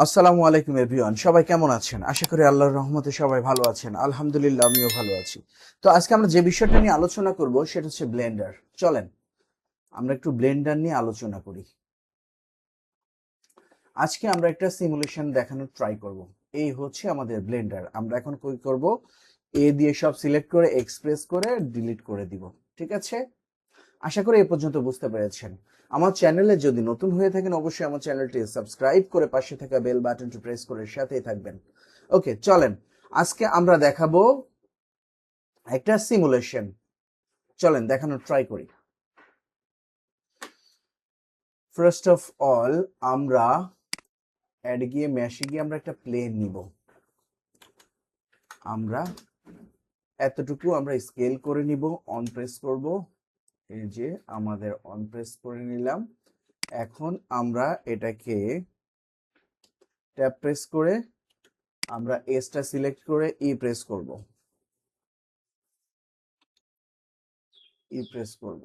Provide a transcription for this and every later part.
আসসালামু আলাইকুম এভরিওয়ান, সবাই কেমন আছেন? আশা করি আল্লাহর রহমতে সবাই ভালো আছেন। আলহামদুলিল্লাহ, আমিও ভালো আছি। তো আজকে আমরা যে বিষয়টা নিয়ে আলোচনা করব সেটা হচ্ছে ব্লেন্ডার। চলেন আমরা একটু ব্লেন্ডার নিয়ে আলোচনা করি। আজকে আমরা একটা সিমুলেশন দেখানোর ট্রাই করব। এই হচ্ছে আমাদের ব্লেন্ডার। আমরা এখন কি করব, এ দিয়ে সব সিলেক্ট করে এক্সপ্রেস করে ডিলিট করে দিব। ঠিক আছে, আশা করি এ পর্যন্ত বুঝতে পেরেছেন। আমার চ্যানেলে যদি নতুন হয়ে থাকেন অবশ্যই আমার চ্যানেলটি সাবস্ক্রাইব করে পাশে থাকা বেল বাটনটি প্রেস করে সাথেই থাকবেন। ওকে, চলেন আজকে আমরা দেখাবো একটা সিমুলেশন। চলেন দেখানোর ট্রাই করি। ফার্স্ট অফ অল আমরা অ্যাড গিয়ে ম্যাশে গিয়ে আমরা একটা প্লেন নিব। আমরা এতটুকু আমরা স্কেল করে নিব, অন প্রেস করব। এই যে আমাদের অন প্রেস করে নিলাম। এখন আমরা এটাকে ট্যাব প্রেস করে আমরা এসটা সিলেক্ট করে ই প্রেস করব। ই প্রেস করব।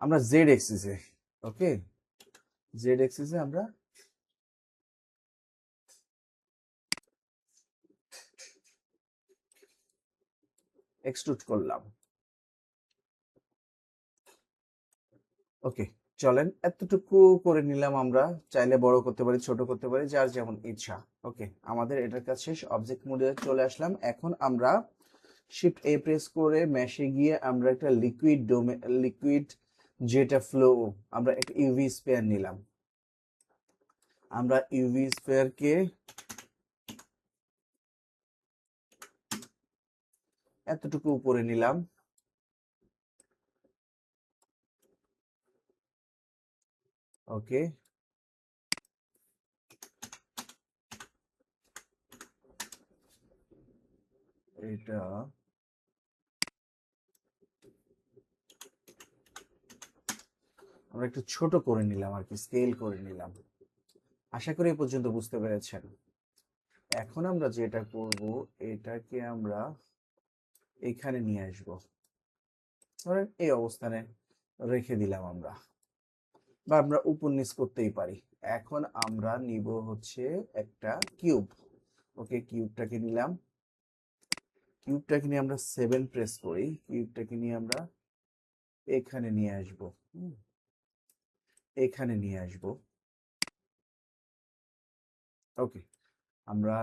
আমরা জেড এক্সিসে, ওকে, জেড এক্সিসে আমরা এক্সট্রুড করলাম। ওকে, চলেন এতটুকু করে নিলাম। আমরা চাইলে বড় করতে পারি, ছোট করতে পারি, যার যেমন ইচ্ছা। ওকে, আমাদের এটার কাছে অবজেক্ট মোডে চলে আসলাম। এখন আমরা শিফট এ প্রেস করে ম্যাশে গিয়ে আমরা একটা লিকুইড যেটা ফ্লো, আমরা একটা ইউভি স্পেয়ার নিলাম। আমরা ইউভি স্পেয়ারকে এতটুকু উপরে নিলাম। ওকে, এটা আমরা একটু ছোট করে নিলাম আর কি, স্কেল করে নিলাম। আশা করি এ পর্যন্ত বুঝতে পেরেছেন। এখন আমরা যেটা করব, এটাকে আমরা এখানে নিয়ে আসব। ধরেন এই অবস্থানে রেখে দিলাম আমরা, বা আমরা উপর নিচ করতেই পারি। এখন আমরা নিব হচ্ছে একটা কিউব। ওকে, কিউবটাকে নিলাম। কিউবটাকে নিয়ে আমরা 7 প্রেস করি। কিউবটাকে নিয়ে আমরা এখানে নিয়ে আসব। এখানে নিয়ে আসব। ওকে, আমরা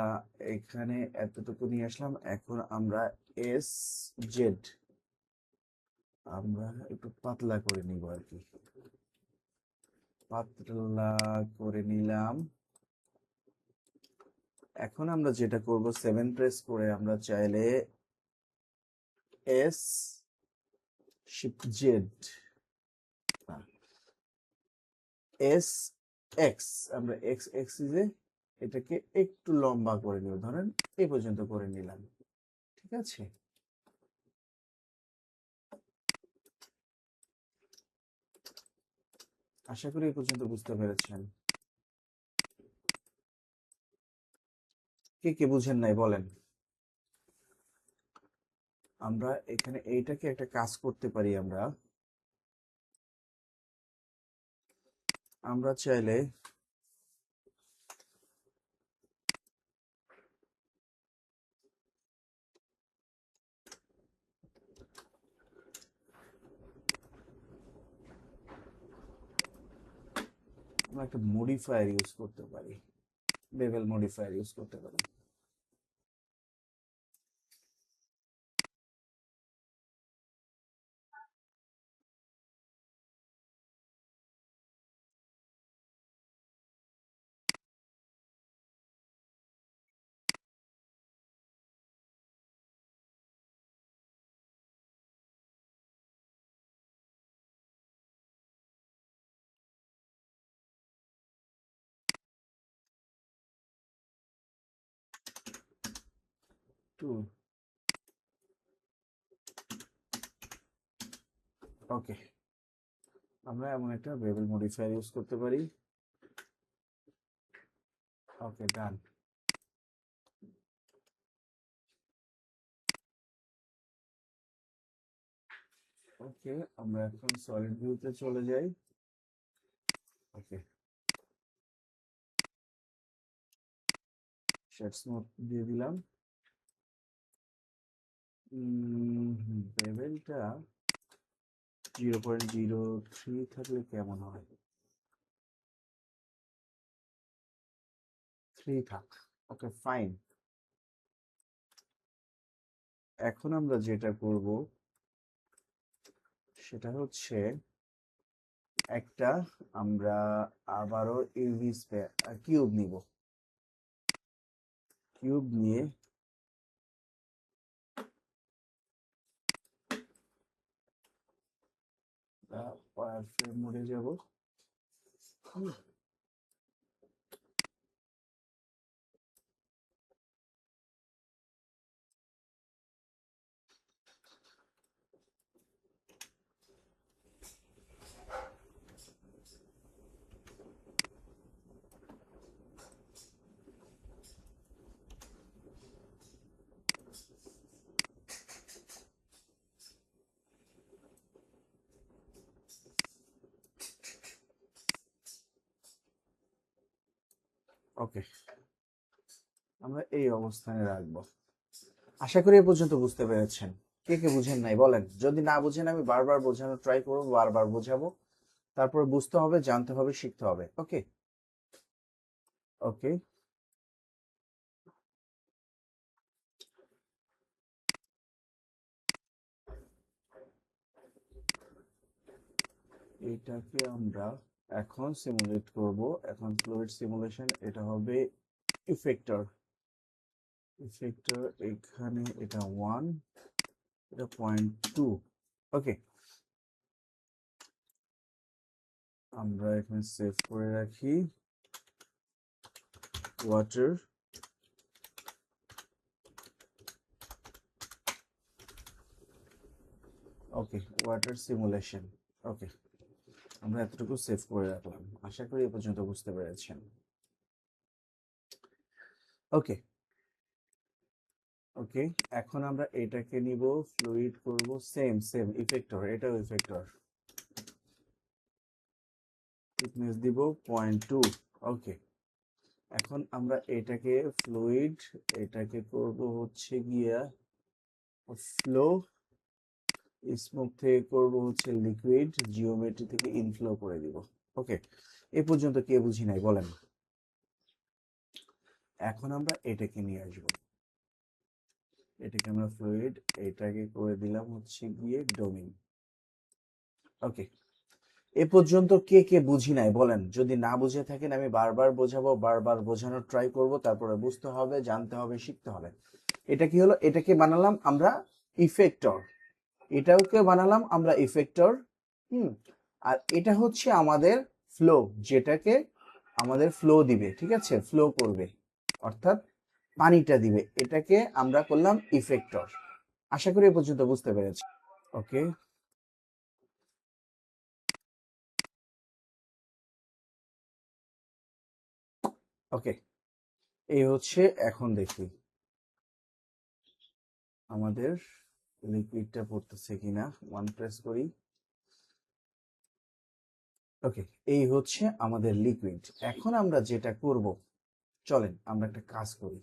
এখানে এতটুকু নিয়ে আসলাম। এখন আমরা এস জেড আমরা একটু পাতলা করে নিব আর কি, পাতলা করে নিলাম। এখন আমরা যেটা করব, 7 প্রেস করে আমরা চাইলে S shift Z S x, আমরা এক্স এক্সিসে এটাকে একটু লম্বা করে নিব। ধরেন এই পর্যন্ত করে নিলাম। ঠিক আছে, আশা করি এই পর্যন্ত বুঝতে পেরেছেন। কে কে বুঝেন নাই বলেন। আমরা এখানে এইটাকে একটা কাজ করতে পারি। আমরা আমরা চাইলে আমরা একটা মডিফায়ার ইউজ করতে পারি, বেভেল মডিফায়ার ইউজ করতে পারি। টু, ওকে, আমরা এমন একটা বেভেল মডিফায়ার ইউজ করতে পারি। ওকে, ডান। ওকে, আমরা এখন সলিড ভিউতে চলে যাই। ওকে, শেডস মোড দিয়ে দিলাম। বেভেলটা 0.03 থাকলে কেমন হয়? 3 থাক। Okay fine. এখন আমরা যেটা করব সেটা হচ্ছে একটা আমরা আবারও ইউভি কিউব নিব। কিউব নিয়ে ওয়্যার ফ্রেম মোডে যাব। ওকে, আমরা এই অবস্থানে রাখবো। আশা করি এ পর্যন্ত বুঝতে পেরেছেন। কে কে বুঝেন নাই বলেন, যদি না বুঝেন আমি বারবার বোঝানোর ট্রাই করবো, বারবার বোঝাবো, তারপর বুঝতে হবে, জানতে হবে, শিখতে হবে। ওকে ওকে, এটাকে আমরা এখন সিমুলেট করব। এখন ফ্লুইড সিমুলেশন, এটা হবে ইফেক্টর। ইফেক্টর এখানে এটা 1, এটা 0.2। ওকে, আমরা এখানে সেভ করে রাখি ওয়াটার। ওকে, ওয়াটার সিমুলেশন। ওকে, আমরা এতটুকু সেভ করে রাখলাম। আশা করি এ পর্যন্ত বুঝতে পেরেছেন। ওকে ওকে, এখন আমরা এটাকে নিব, ফ্লুইড করব, সেম সেম ইফেক্টর, এটাও ইফেক্টর। থিকনেস দিব 0.2। ওকে, এখন আমরা এটাকে ফ্লুইড, এটাকে করব হচ্ছে গিয়া ফ্লো, স্মুথ থেকে করব হচ্ছে লিকুইড, জিওমেট্রি থেকে ইনফ্লো করে দিব। ওকে, এ পর্যন্ত কে বুঝি নাই বলেন। এখন আমরা এটাকে নিয়ে আসব, এটাকে আমরা ফ্লুইড, এটাকে করে দিলাম হচ্ছে গিয়ে ডোমিন। ওকে, এ পর্যন্ত কে কে বুঝি নাই বলেন, যদি না বুঝে থাকেন আমি বারবার বোঝাবো, বারবার বোঝানোর ট্রাই করব, তারপরে বুঝতে হবে, জানতে হবে, শিখতে হবে। এটা কি হলো? এটাকে বানালাম আমরা ইফেক্টর, এটাওকে বানালাম আমরা ইফেক্টর। আর এটা হচ্ছে আমাদের ফ্লো, যেটাকে আমাদের ফ্লো দিবে, ঠিক আছে, ফ্লো করবে, অর্থাৎ পানিটা দিবে, এটাকে আমরা করলাম ইফেক্টর। আশা করি এ পর্যন্ত বুঝতে পেরেছি। ওকে ওকে, এই হচ্ছে, এখন দেখি আমাদের লিকুইডটা পড়তেছে কিনা। ওয়ান প্রেস করি। ওকে, এই হচ্ছে আমাদের লিকুইড। এখন আমরা যেটা করব, চলেন আমরা একটা কাজ করি।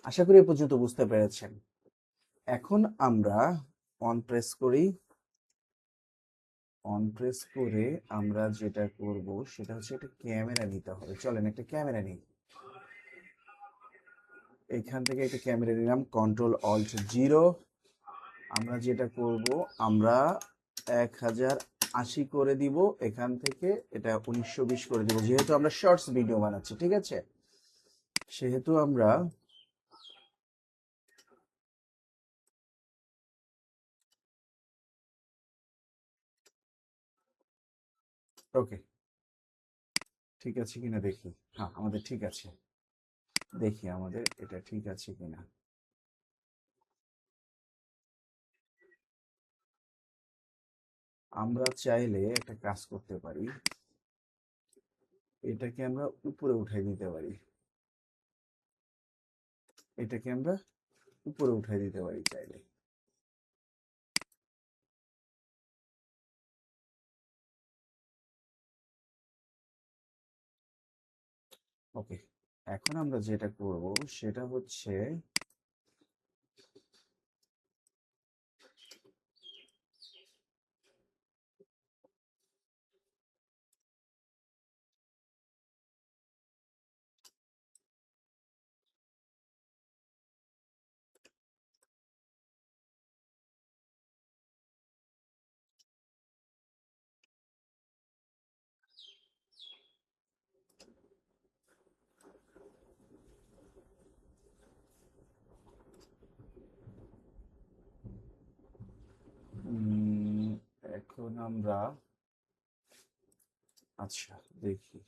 আশা করি এ পর্যন্ত বুঝতে পেরেছেন। এখন আমরা অন প্রেস করি। অন প্রেস করে আমরা যেটা করব সেটা হচ্ছে একটা ক্যামেরা নিতে হবে। চলেন একটা ক্যামেরা নিই। এখান থেকে একটা ক্যামেরা নিলাম, Ctrl+Alt+0। আমরা যেটা করব, আমরা 1080 করে দিব, এখান থেকে এটা 1920 করে দিব, যেহেতু আমরা শর্টস ভিডিও বানাচ্ছি, ঠিক আছে, সেহেতু আমরা ওকে, ঠিক আছে কিনা দেখি। হ্যাঁ, আমাদের ঠিক আছে। দেখি আমাদের এটা ঠিক আছে কিনা। আমরা চাইলে একটা কাজ করতে পারি, এটাকে আমরা উপরে উঠাই দিতে পারি, এটাকে আমরা উপরে উঠাই দিতে পারি চাইলে। ওকে, এখন আমরা যেটা করব সেটা হচ্ছে উম, এখন আমরা আচ্ছা দেখি,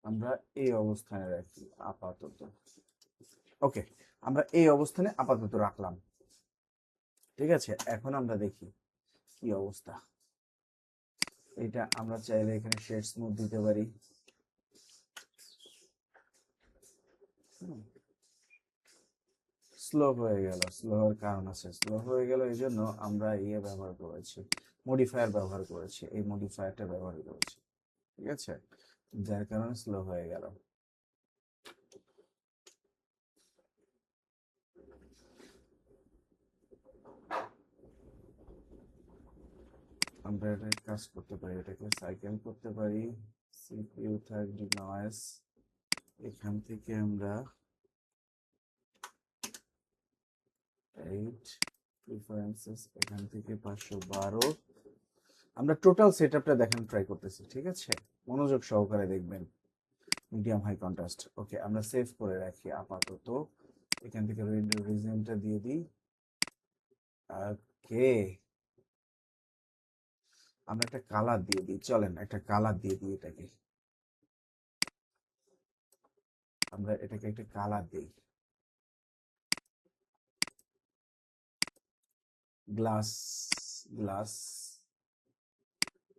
আমরা এই অবস্থানে রাখি আপাতত। ওকে, আমরা এই অবস্থানে আপাতত রাখলাম। ঠিক আছে, এখন আমরা দেখি কি অবস্থা। এটা আমরা চাইলে এখানে শেড স্মুথ দিতে পারি। স্লো হয়ে গেল, স্লো হওয়ার কারণ আছে। স্লো হয়ে গেল এই জন্য আমরা ইয়ে ব্যবহার করেছি, মডিফায়ার ব্যবহার করেছি, এই মডিফায়ারটা ব্যবহার করেছি। ঠিক আছে, যার কারণে স্লো হয়ে গেল। আমরা এটা কাজ করতে পারি, এটাকে সাইকেল করতে পারি। সিপিইউ থার্ড নয়েস, এখান থেকে আমরা 8 প্রিফারেন্সেস, এখান থেকে 512। আমরা টোটাল সেটআপটা দেখানো ট্রাই করতেছি। ঠিক আছে, মনোযোগ সহকারে দেখবেন। Medium high contrast. ওকে, আমরা সেভ করে রাখি আপাতত। এখান থেকে রিজনটা দিয়ে দিই। ওকে, আমরা একটা কালার দিয়ে দিই, চলেন একটা কালার দিয়ে দিই এটাকে। আমরা এটাকে একটা কালার দিই, গ্লাস, গ্লাস।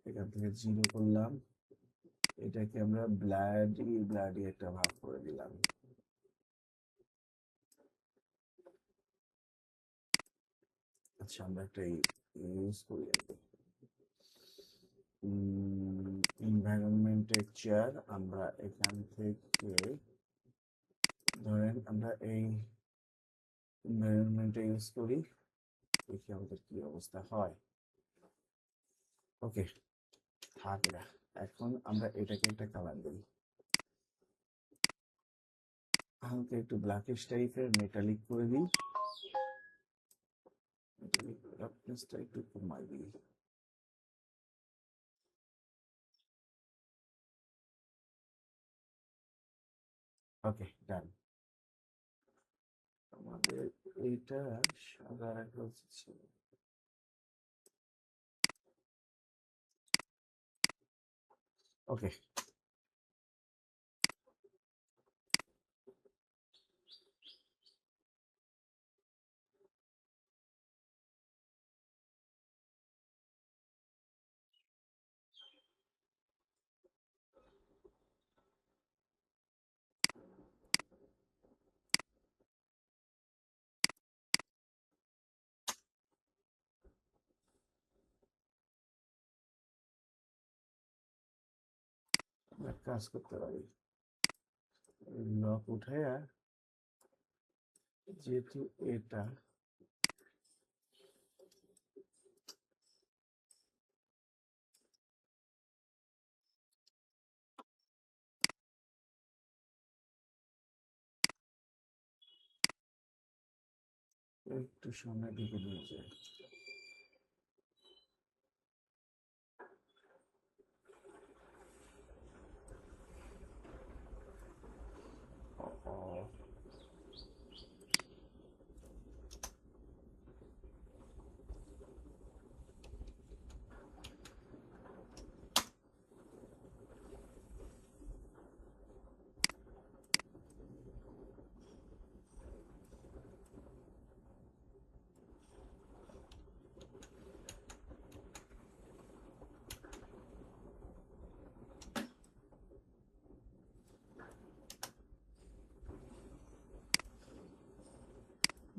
এখান থেকে 0 করলাম, এটাকে আমরা ব্লাডি ব্লাডি একটা ভাগ করে দিলাম। আচ্ছা, আমরা একটা ইউজ করি আর কি, এনভায়রনমেন্ট টেক্সচার। আমরা এখান থেকে ধরেন আমরা এই এনভায়রনমেন্টটা ইউজ করি, দেখি আমাদের কি অবস্থা হয়। ওকে, থাক এটা। এখন আমরা এটাকে একটা কালার দিই, হালকা একটু ব্ল্যাকিশ টাইপের মেটালিক করে দিই, মেটালিক রাফনেসটা একটু কমাই দিই। ওকে, ডান। আমাদের এইটা সাদা রাখা উচিত ছিল। ওকে, আমরা কাজ করতে পারি, লক উঠাইয়া, যেহেতু এটা একটু সামনের দিকে নিয়ে যায়। ও,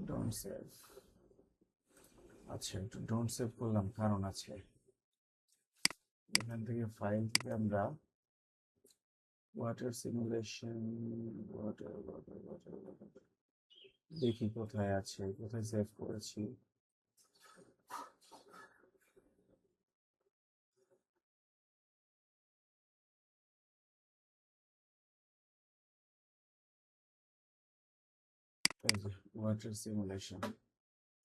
ডোন্ট সেভ। আচ্ছা, একটু ডোন্ট সেভ করলাম, কারণ আছে। এখান থেকে ফাইল থেকে আমরা water simulation, water water water water, দেখি কোথায় আছে, কোথায় সেভ করেছি। এই যে ওয়াটার সিমুলেশন,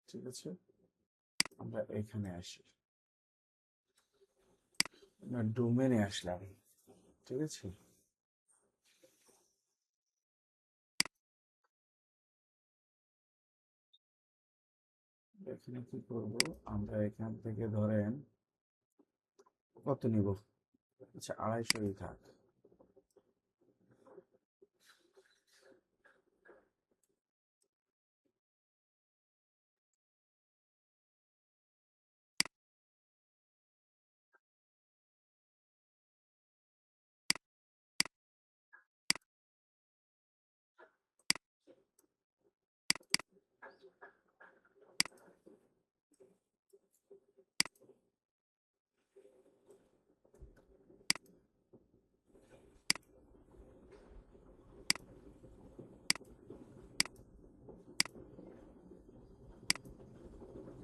ঠিক আছে। আমরা এখানে আসি, আমরা ডোমেনে আসলাম, ঠিক আছে। এখানে কি করব, আমরা এখান থেকে ধরেন কত নিব, আচ্ছা 250 থাক।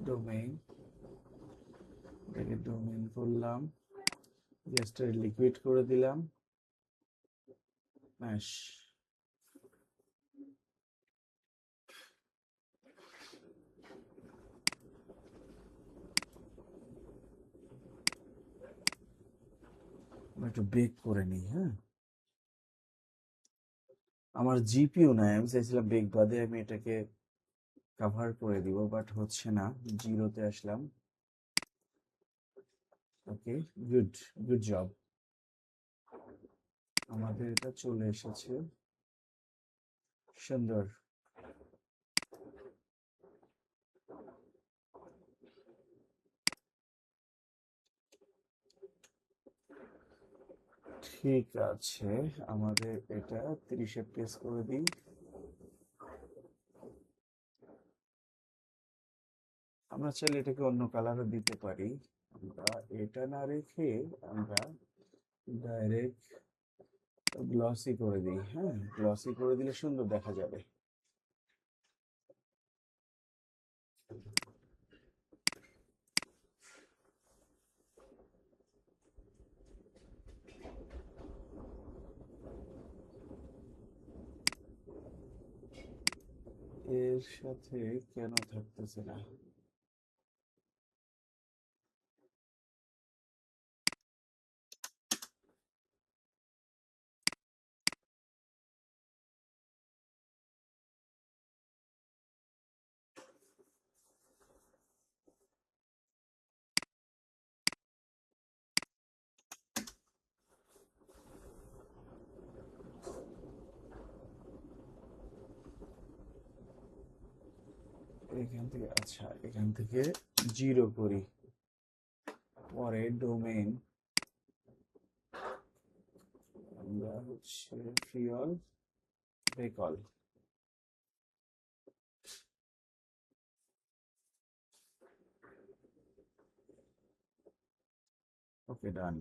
ডোমেইন, এটাকে ডোমেইন করলাম, জাস্ট লিকুইড করে দিলাম, ম্যাশ। একটু বেক করে নিই, হ্যাঁ। আমার জিপিও নাই, আমি চাইছিলাম বেক বাদে আমি এটাকে কভার করে দিব, বাট হচ্ছে না। জিরোতে আসলাম, ওকে, গুড, গুড জব। আমাদের এটা চলে এসেছে, সুন্দর। ঠিক আছে, আমাদের এটা 30-এ প্রেস করে দিই। আমরা চাইলে এটাকে অন্য কালারও দিতে পারি। আমরা এটা না রেখে আমরা ডাইরেক্ট গ্লসি করে দিই, হ্যাঁ, গ্লসি করে দিলে সুন্দর দেখা যাবে। এর সাথে কেন থাকতেছে না? এখান থেকে, আচ্ছা এখান থেকে জিরো করি, পরে ডোমেইন আমরা হচ্ছে ফিওল বেকল, ওকে ডান।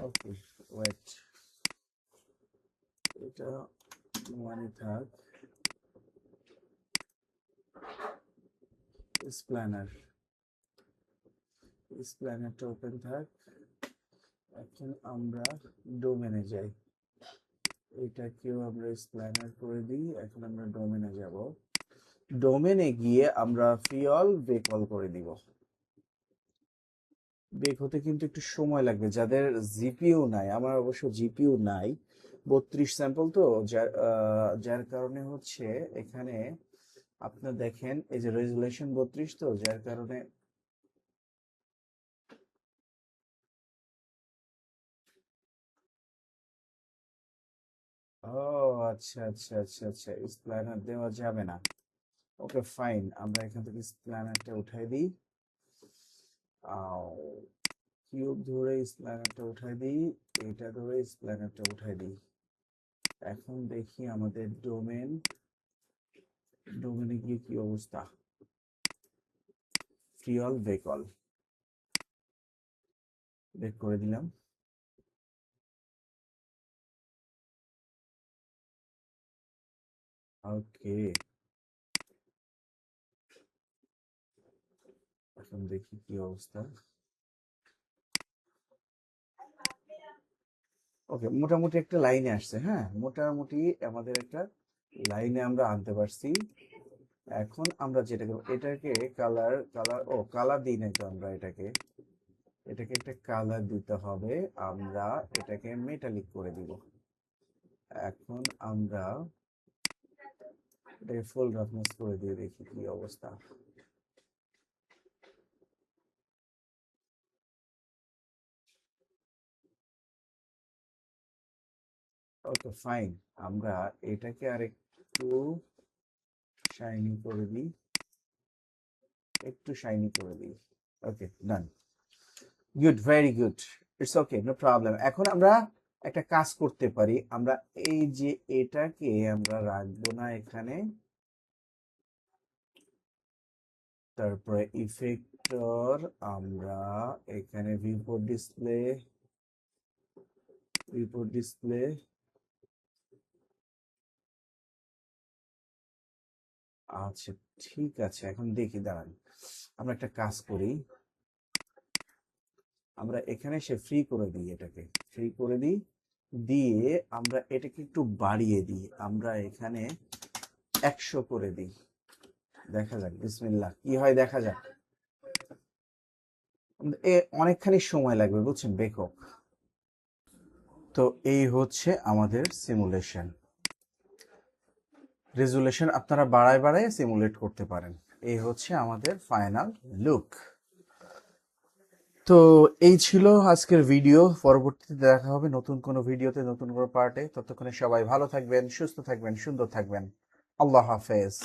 ওকে, ওয়েট, এটা মানে থাক স্প্ল্যানার, স্প্ল্যানারটা ওপেন থাক। এখন আমরা ডোমেনে যাই, এটাকেও আমরা স্প্ল্যানার করে দিই। এখন আমরা ডোমেনে যাব, ডোমেনে গিয়ে আমরা ফিওল বেকল করে দিব। বেক হতে কিন্তু একটু সময় লাগবে, যাদের জিপিইউ নাই, আমার অবশ্য জিপিইউ নাই, 32 স্যাম্পল তো, যার কারণে হচ্ছে এখানে আপনার দেখেন এই যে রেজুলেশন 32, তো যার কারণে ও আচ্ছা আচ্ছা আচ্ছা আচ্ছা, স্প্ল্যানার দেওয়া যাবে না। ওকে ফাইন, আমরা এখান থেকে স্প্ল্যানারটা উঠাই দিই, কিউব ধরে স্প্ল্যানারটা উঠাই দিই, এটা ধরে স্প্ল্যানারটা উঠাই দিই। এখন দেখি আমাদের ডোমেনে গিয়ে কি অবস্থা। ফ্রিঅল বেকল বেক করে দিলাম। ওকে, এখন দেখি কি অবস্থা। ওকে, মোটামুটি একটা লাইনে আসছে। হ্যাঁ, মোটামুটি আমাদের একটা লাইনে আমরা আনতে পারছি। এখন আমরা যেটা করবো, এটাকে কালার দিই নাই তো আমরা এটাকে একটা কালার দিতে হবে। আমরা এটাকে মেটালিক করে দিব। এখন আমরা এটাকে ফুল রাফনেস করে দিয়ে দেখি কি অবস্থা। ওকে ফাইন, আমরা এটাকে আর একটু শাইনি করে দিই, okay done, good, very good, it's okay, no problem. এখন আমরা একটা কাজ করতে পারি। আমরা এই যে এটাকে আমরা রাখবো না এখানে, তারপরে ইফেক্টর আমরা এখানে ভিউপোর্ট ডিসপ্লে। আচ্ছা, ঠিক আছে, এখন দেখি, দাঁড়ান, আমরা একটা কাজ করি। আমরা এখানে সে ফ্রি করে দিই, এটাকে ফ্রি করে দিই, দিয়ে আমরা এটাকে একটু বাড়িয়ে দিই। আমরা এখানে 100 করে দিই। দেখা যাক, বিসমিল্লাহ, কি হয় দেখা যাক। অনেকখানি সময় লাগবে বুঝছেন, বেকক। তো এই হচ্ছে আমাদের সিমুলেশন। রেজুলেশন আপনারা বাড়ায় বাড়ায় সিমুলেট করতে পারেন। এই হচ্ছে আমাদের ফাইনাল লুক। তো এই ছিল আজকের ভিডিও। পরবর্তীতে দেখা হবে নতুন কোনো ভিডিওতে, নতুন কোনো পার্টে। ততক্ষণে সবাই ভালো থাকবেন, সুস্থ থাকবেন, সুন্দর থাকবেন। আল্লাহ হাফেজ।